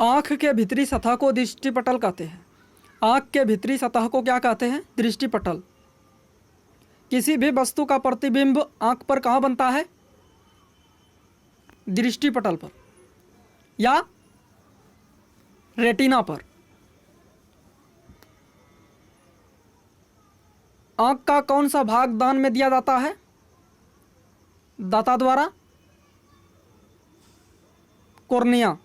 आँख के भीतरी सतह को दृष्टिपटल कहते हैं। आँख के भीतरी सतह को क्या कहते हैं? दृष्टिपटल। किसी भी वस्तु का प्रतिबिंब आँख पर कहाँ बनता है? दृष्टिपटल पर या रेटिना पर। आँख का कौन सा भाग दान में दिया जाता है दाता द्वारा? कॉर्निया।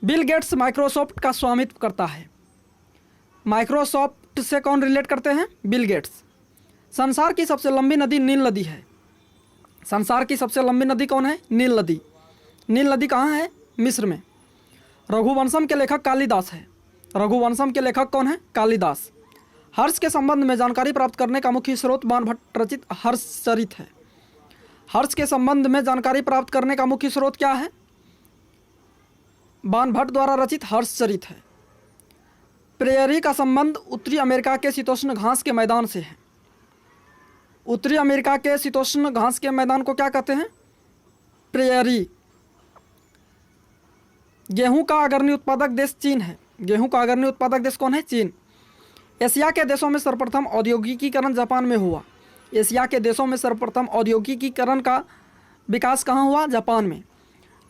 बिल गेट्स माइक्रोसॉफ्ट का स्वामित्व करता है। माइक्रोसॉफ्ट से कौन रिलेट करते हैं? Bill Gates. संसार की सबसे लंबी नदी नील नदी है। संसार की सबसे लंबी नदी कौन है? नील नदी। नील नदी कहाँ है? मिस्र में। रघुवंशम के लेखक कालिदास है। रघुवंशम के लेखक कौन है? कालिदास। हर्ष के संबंध में जानकारी प्राप्त करने का मुख्य स्रोत बाणभट्ट रचित हर्षचरित है। हर्ष के संबंध में जानकारी प्राप्त करने का मुख्य स्रोत क्या है? बाणभट्ट द्वारा रचित हर्षचरित है। प्रेयरी का संबंध उत्तरी अमेरिका के शीतोष्ण घास के मैदान से है। उत्तरी अमेरिका के शीतोष्ण घास के मैदान को क्या कहते हैं? प्रेयरी। गेहूं का अग्रणी उत्पादक देश चीन है। गेहूं का अग्रणी उत्पादक देश कौन है? चीन। एशिया के देशों में सर्वप्रथम औद्योगिकीकरण जापान में हुआ। एशिया के देशों में सर्वप्रथम औद्योगिकीकरण का विकास कहाँ हुआ? जापान में।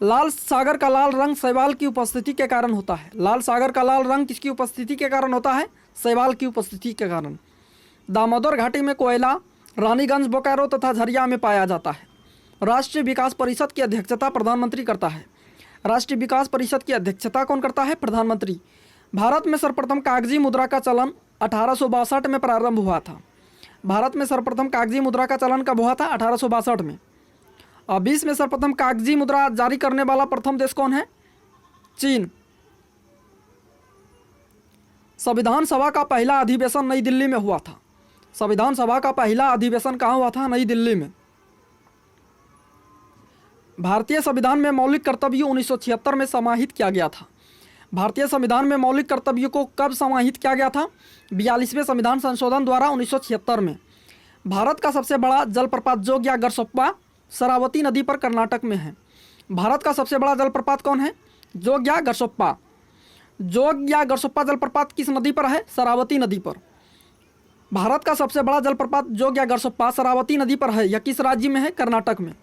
लाल सागर का लाल रंग शैवाल की उपस्थिति के कारण होता है। लाल सागर का लाल रंग किसकी उपस्थिति के कारण होता है? शैवाल की उपस्थिति के कारण। दामोदर घाटी में कोयला रानीगंज, बोकारो तथा झरिया में पाया जाता है। राष्ट्रीय विकास परिषद की अध्यक्षता प्रधानमंत्री करता है। राष्ट्रीय विकास परिषद की अध्यक्षता कौन करता है? प्रधानमंत्री। भारत में सर्वप्रथम कागजी मुद्रा का चलन 1862 में प्रारंभ हुआ था। भारत में सर्वप्रथम कागजी मुद्रा का चलन कब हुआ था? 1862 में। और विश्व में सर्वप्रथम कागजी मुद्रा जारी करने वाला प्रथम देश कौन है? चीन। संविधान सभा का पहला अधिवेशन नई दिल्ली में हुआ था। संविधान सभा का पहला अधिवेशन कहाँ हुआ था? नई दिल्ली में। भारतीय संविधान में मौलिक कर्तव्यों 1976 में समाहित किया गया था। भारतीय संविधान में मौलिक कर्तव्यों को कब समाहित किया गया था? 42वें संविधान संशोधन द्वारा 1976 में। भारत का सबसे बड़ा जलप्रपात जोग या गरसोप्पा शरावती नदी पर कर्नाटक में है। भारत का सबसे बड़ा जलप्रपात कौन है? जोग या गरसोप्पा। जोग या गरसोप्पा जलप्रपात किस नदी पर है? शरावती नदी पर। भारत का सबसे बड़ा जलप्रपात जोग या गरसोप्पा शरावती नदी पर है। यह किस राज्य में है? कर्नाटक में।